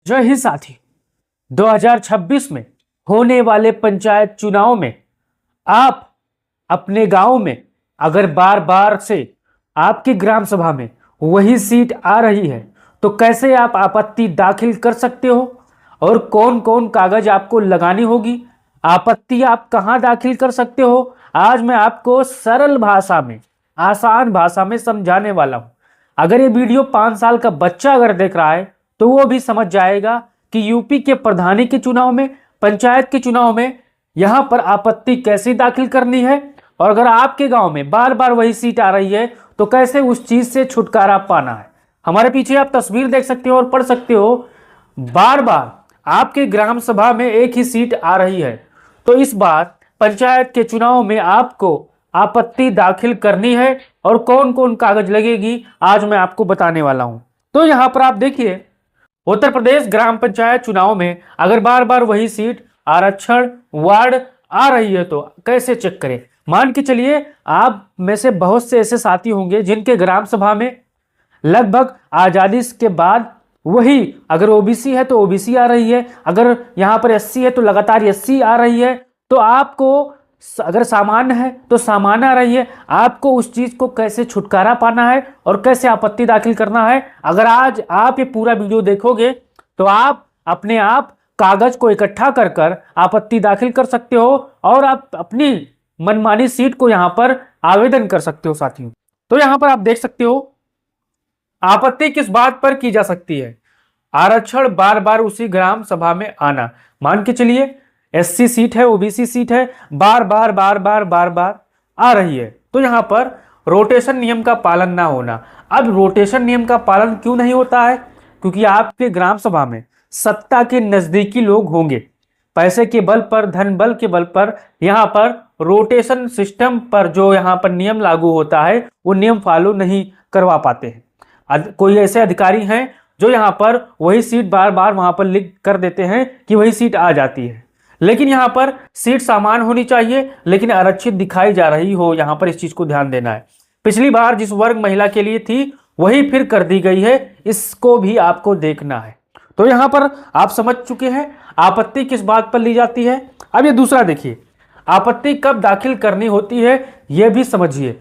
जय हिंद साथी। 2026 में होने वाले पंचायत चुनाव में आप अपने गांव में अगर बार बार से आपकी ग्राम सभा में वही सीट आ रही है तो कैसे आप आपत्ति दाखिल कर सकते हो और कौन कौन कागज आपको लगानी होगी, आपत्ति आप कहां दाखिल कर सकते हो, आज मैं आपको सरल भाषा में, आसान भाषा में समझाने वाला हूं। अगर ये वीडियो 5 साल का बच्चा अगर देख रहा है तो वो भी समझ जाएगा कि यूपी के प्रधानी के चुनाव में, पंचायत के चुनाव में यहां पर आपत्ति कैसे दाखिल करनी है, और अगर आपके गांव में बार बार वही सीट आ रही है तो कैसे उस चीज से छुटकारा पाना है। हमारे पीछे आप तस्वीर देख सकते हो और पढ़ सकते हो, बार बार आपके ग्राम सभा में एक ही सीट आ रही है तो इस बार पंचायत के चुनाव में आपको आपत्ति दाखिल करनी है और कौन कौन कागज लगेगी आज मैं आपको बताने वाला हूं। तो यहां पर आप देखिए, उत्तर प्रदेश ग्राम पंचायत चुनाव में अगर बार बार वही सीट आरक्षण वार्ड आ रही है तो कैसे चेक करें। मान के चलिए आप में से बहुत से ऐसे साथी होंगे जिनके ग्राम सभा में लगभग आजादी के बाद वही, अगर ओबीसी है तो ओबीसी आ रही है, अगर यहां पर एससी है तो लगातार एससी आ रही है, तो आपको अगर सामान्य है तो सामान्य आ रही है। आपको उस चीज को कैसे छुटकारा पाना है और कैसे आपत्ति दाखिल करना है, अगर आज आप ये पूरा वीडियो देखोगे तो आप अपने आप कागज को इकट्ठा कर कर आपत्ति दाखिल कर सकते हो और आप अपनी मनमानी सीट को यहां पर आवेदन कर सकते हो साथियों। तो यहां पर आप देख सकते हो आपत्ति किस बात पर की जा सकती है। आरक्षण बार बार उसी ग्राम सभा में आना, मान के चलिए एससी सीट है, ओबीसी सीट है, बार बार बार बार बार बार आ रही है तो यहां पर रोटेशन नियम का पालन ना होना। अब रोटेशन नियम का पालन क्यों नहीं होता है? क्योंकि आपके ग्राम सभा में सत्ता के नजदीकी लोग होंगे, पैसे के बल पर, धन बल के बल पर यहां पर रोटेशन सिस्टम पर जो यहां पर नियम लागू होता है वो नियम फॉलो नहीं करवा पाते हैं। कोई ऐसे अधिकारी हैं जो यहां पर वही सीट बार बार वहां पर लिख कर देते हैं कि वही सीट आ जाती है, लेकिन यहां पर सीट समान होनी चाहिए लेकिन आरक्षित दिखाई जा रही हो, यहां पर इस चीज को ध्यान देना है। पिछली बार जिस वर्ग महिला के लिए थी वही फिर कर दी गई है, इसको भी आपको देखना है। तो यहां पर आप समझ चुके हैं आपत्ति किस बात पर ली जाती है। अब ये दूसरा देखिए, आपत्ति कब दाखिल करनी होती है यह भी समझिए।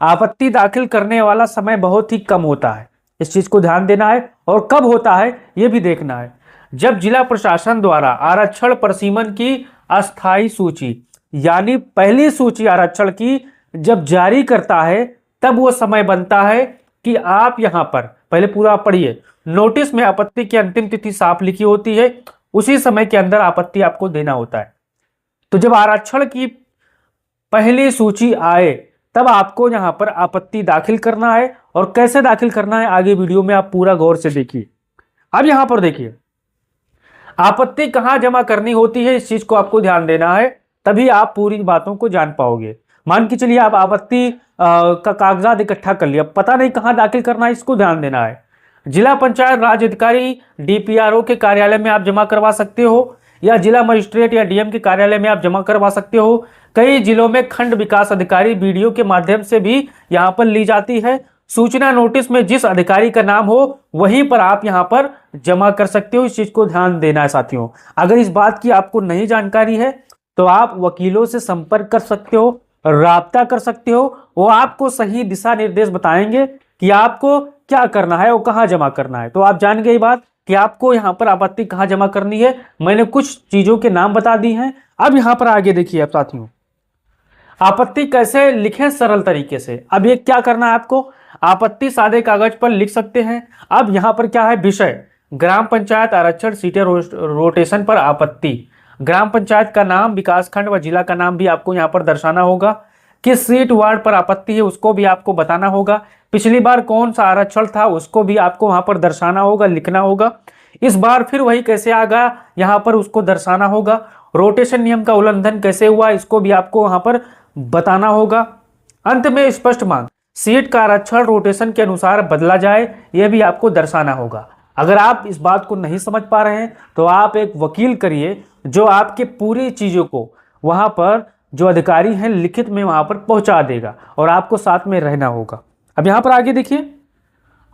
आपत्ति दाखिल करने वाला समय बहुत ही कम होता है, इस चीज को ध्यान देना है, और कब होता है यह भी देखना है। जब जिला प्रशासन द्वारा आरक्षण प्रसीमन की अस्थायी सूची यानी पहली सूची आरक्षण की जब जारी करता है तब वो समय बनता है कि आप यहां पर पहले पूरा पढ़िए। नोटिस में आपत्ति की अंतिम तिथि साफ लिखी होती है, उसी समय के अंदर आपत्ति आपको देना होता है। तो जब आरक्षण की पहली सूची आए तब आपको यहां पर आपत्ति दाखिल करना है, और कैसे दाखिल करना है आगे वीडियो में आप पूरा गौर से देखिए। अब यहां पर देखिए आपत्ति कहां जमा करनी होती है, इस चीज को आपको ध्यान देना है, तभी आप पूरी बातों को जान पाओगे। मान के चलिए आप आपत्ति का कागजात इकट्ठा कर लिया, पता नहीं कहां दाखिल करना है, इसको ध्यान देना है। जिला पंचायत राज अधिकारी डीपीआरओ के कार्यालय में आप जमा करवा सकते हो, या जिला मजिस्ट्रेट या डीएम के कार्यालय में आप जमा करवा सकते हो। कई जिलों में खंड विकास अधिकारी वीडियो के माध्यम से भी यहां पर ली जाती है। सूचना नोटिस में जिस अधिकारी का नाम हो वहीं पर आप यहां पर जमा कर सकते हो, इस चीज को ध्यान देना है साथियों। अगर इस बात की आपको नहीं जानकारी है तो आप वकीलों से संपर्क कर सकते हो, राब्ता कर सकते हो, वो आपको सही दिशा निर्देश बताएंगे कि आपको क्या करना है और कहां जमा करना है। तो आप जान गए बात कि आपको यहां पर आपत्ति कहां जमा करनी है। मैंने कुछ चीजों के नाम बता दी हैं। अब यहां पर आगे देखिए आप साथियों, आपत्ति कैसे लिखें सरल तरीके से। अब ये क्या करना है आपको, आपत्ति सादे कागज पर लिख सकते हैं। अब यहां पर क्या है विषय, ग्राम पंचायत आरक्षण सीटें रोटेशन पर आपत्ति। ग्राम पंचायत का नाम, विकास खंड व जिला का नाम भी आपको यहां पर दर्शाना होगा। किस सीट वार्ड पर आपत्ति है उसको भी आपको बताना होगा। पिछली बार कौन सा आरक्षण था उसको भी आपको वहां पर दर्शाना होगा, लिखना होगा। इस बार फिर वही कैसे आ गया यहां पर उसको दर्शाना होगा। रोटेशन नियम का उल्लंघन कैसे हुआ इसको भी आपको वहां पर बताना होगा। अंत में स्पष्ट मांग, सीट का आरक्षण रोटेशन के अनुसार बदला जाए, यह भी आपको दर्शाना होगा। अगर आप इस बात को नहीं समझ पा रहे हैं तो आप एक वकील करिए जो आपके पूरी चीजों को वहां पर जो अधिकारी हैं लिखित में वहां पर पहुंचा देगा, और आपको साथ में रहना होगा। अब यहां पर आगे देखिए,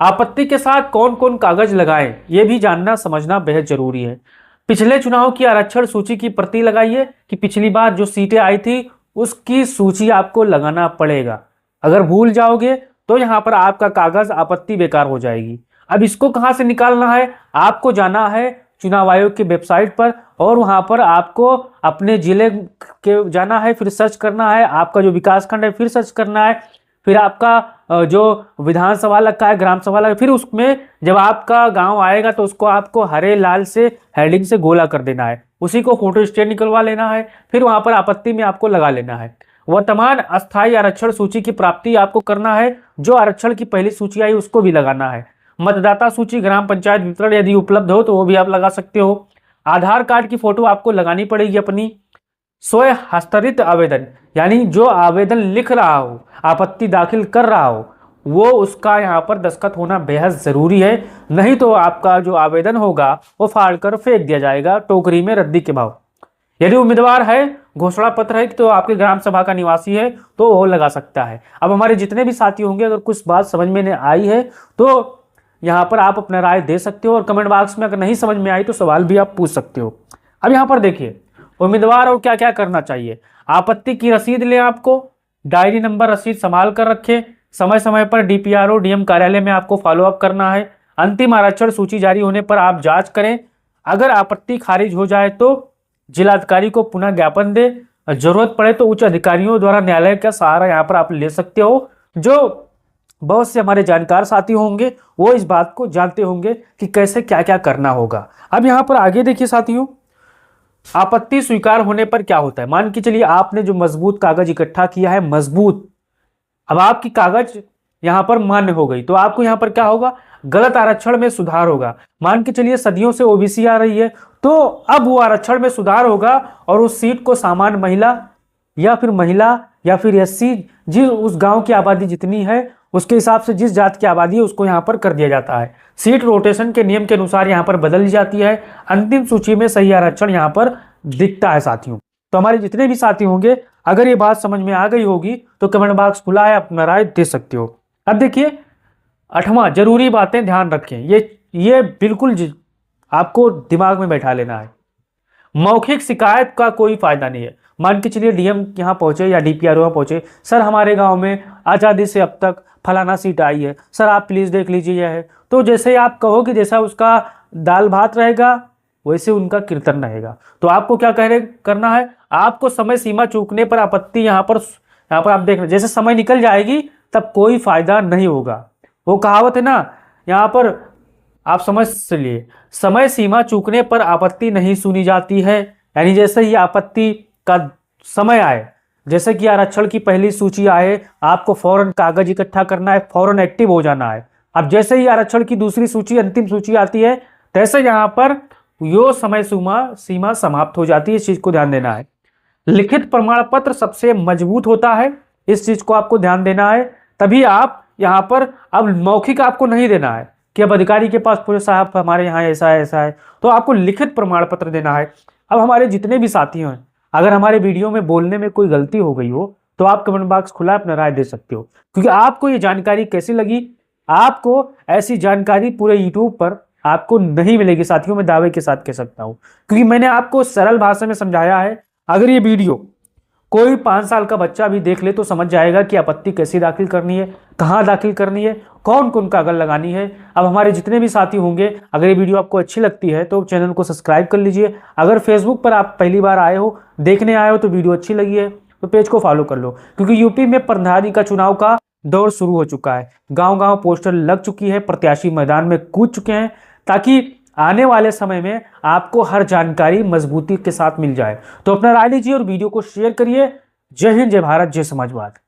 आपत्ति के साथ कौन कौन कागज लगाएं, ये भी जानना समझना बेहद जरूरी है। पिछले चुनाव की आरक्षण सूची की प्रति लगाइए कि पिछली बार जो सीटें आई थी उसकी सूची आपको लगाना पड़ेगा। अगर भूल जाओगे तो यहाँ पर आपका कागज आपत्ति बेकार हो जाएगी। अब इसको कहाँ से निकालना है, आपको जाना है चुनाव आयोग की वेबसाइट पर और वहां पर आपको अपने जिले के जाना है, फिर सर्च करना है, आपका जो विकास खंड है फिर सर्च करना है, फिर आपका जो विधानसभा लगता है, ग्राम सभा लगता है, फिर उसमें जब आपका गांव आएगा तो उसको आपको हरे लाल से हेडिंग से गोला कर देना है, उसी को फोटो स्टेट निकलवा लेना है, फिर वहां पर आपत्ति में आपको लगा लेना है। वर्तमान अस्थायी आरक्षण सूची की प्राप्ति आपको करना है, जो आरक्षण की पहली सूची आई उसको भी लगाना है। मतदाता सूची ग्राम पंचायत वितरण यदि उपलब्ध हो तो वो भी आप लगा सकते हो। आधार कार्ड की फोटो आपको लगानी पड़ेगी अपनी। स्वयं हस्ताक्षरित आवेदन, यानी जो आवेदन लिख रहा हो, आपत्ति दाखिल कर रहा हो, वो उसका यहाँ पर दस्तखत होना बेहद जरूरी है, नहीं तो आपका जो आवेदन होगा वो फाड़ कर फेंक दिया जाएगा टोकरी में रद्दी के भाव। यदि उम्मीदवार है, घोषणा पत्र है तो आपके ग्राम सभा का निवासी है तो वो लगा सकता है। अब हमारे जितने भी साथी होंगे, अगर कुछ बात समझ में नहीं आई है तो यहाँ पर आप अपना राय दे सकते हो और कमेंट बॉक्स में अगर नहीं समझ में आई तो सवाल भी आप पूछ सकते हो। अब यहाँ पर देखिए उम्मीदवार और क्या क्या करना चाहिए। आपत्ति की रसीद लें, आपको डायरी नंबर रसीद संभाल कर रखें, समय समय पर डीपीआरओ डीएम कार्यालय में आपको फॉलोअप करना है। अंतिम आरक्षण सूची जारी होने पर आप जांच करें, अगर आपत्ति खारिज हो जाए तो जिलाधिकारी को पुनः ज्ञापन दे, जरूरत पड़े तो उच्च अधिकारियों द्वारा न्यायालय का सहारा यहाँ पर आप ले सकते हो। जो बहुत से हमारे जानकार साथी होंगे वो इस बात को जानते होंगे कि कैसे क्या क्या करना होगा। अब यहाँ पर आगे देखिए साथियों, आपत्ति स्वीकार होने पर क्या होता है। मान के चलिए आपने जो मजबूत कागज इकट्ठा किया है, मजबूत, अब आपकी कागज यहाँ पर मान्य हो गई तो आपको यहाँ पर क्या होगा, गलत आरक्षण में सुधार होगा। मान के चलिए सदियों से ओबीसी आ रही है तो अब वो आरक्षण में सुधार होगा और उस सीट को सामान्य महिला या फिर एससी, जिस उस गांव की आबादी जितनी है उसके हिसाब से जिस जात की आबादी है उसको यहाँ पर कर दिया जाता है। सीट रोटेशन के नियम के अनुसार यहाँ पर बदल दी जाती है। अंतिम सूची में सही आरक्षण यहाँ पर दिखता है साथियों। तो हमारे जितने भी साथी होंगे, अगर ये बात समझ में आ गई होगी तो कमेंट बॉक्स खुला है, अपना राय दे सकते हो। अब देखिए 8वां, जरूरी बातें ध्यान रखें, ये बिल्कुल आपको दिमाग में बैठा लेना है। मौखिक शिकायत का कोई फायदा नहीं है। मान के चलिए डीएम यहाँ पहुंचे या डीपीआरओ यहाँ पहुंचे, सर हमारे गांव में आज़ादी से अब तक फलाना सीट आई है, सर आप प्लीज़ देख लीजिए यह है। तो जैसे आप कहोगे, जैसा उसका दाल भात रहेगा वैसे उनका कीर्तन रहेगा। तो आपको क्या करना है, आपको समय सीमा चूकने पर आपत्ति यहाँ पर आप देख रहे, जैसे समय निकल जाएगी तब कोई फायदा नहीं होगा। वो कहावत है ना, यहाँ पर आप समझ लिए, समय सीमा चूकने पर आपत्ति नहीं सुनी जाती है। यानी जैसे ही आपत्ति का समय आए, जैसे कि आरक्षण की पहली सूची आए, आपको फौरन कागज इकट्ठा करना है, फौरन एक्टिव हो जाना है। अब जैसे ही आरक्षण की दूसरी सूची, अंतिम सूची आती है, तैसे यहाँ पर यो समय सीमा समाप्त हो जाती है। इस चीज को ध्यान देना है। लिखित प्रमाण पत्र सबसे मजबूत होता है, इस चीज को आपको ध्यान देना है। तभी आप यहाँ पर, अब मौखिक आपको नहीं देना है कि अब अधिकारी के पास पूरे साहब हमारे यहाँ ऐसा है, तो आपको लिखित प्रमाण पत्र देना है। अब हमारे जितने भी साथी हैं, अगर हमारे वीडियो में बोलने में कोई गलती हो गई हो तो आप कमेंट बॉक्स खुला है, अपना राय दे सकते हो। क्योंकि आपको ये जानकारी कैसी लगी, आपको ऐसी जानकारी पूरे यूट्यूब पर आपको नहीं मिलेगी साथियों, मैं दावे के साथ कह सकता हूं, क्योंकि मैंने आपको सरल भाषा में समझाया है। अगर ये वीडियो कोई 5 साल का बच्चा भी देख ले तो समझ जाएगा कि आपत्ति कैसी दाखिल करनी है, कहाँ दाखिल करनी है, कौन कौन कागज लगानी है। अब हमारे जितने भी साथी होंगे, अगर ये वीडियो आपको अच्छी लगती है तो चैनल को सब्सक्राइब कर लीजिए। अगर फेसबुक पर आप पहली बार आए हो, देखने आए हो, तो वीडियो अच्छी लगी है तो पेज को फॉलो कर लो, क्योंकि यूपी में प्रधानी का चुनाव का दौर शुरू हो चुका है। गाँव गाँव पोस्टर लग चुकी है, प्रत्याशी मैदान में कूद चुके हैं, ताकि आने वाले समय में आपको हर जानकारी मजबूती के साथ मिल जाए। तो अपना राय लीजिए और वीडियो को शेयर करिए। जय हिंद, जय भारत, जय समाजवाद।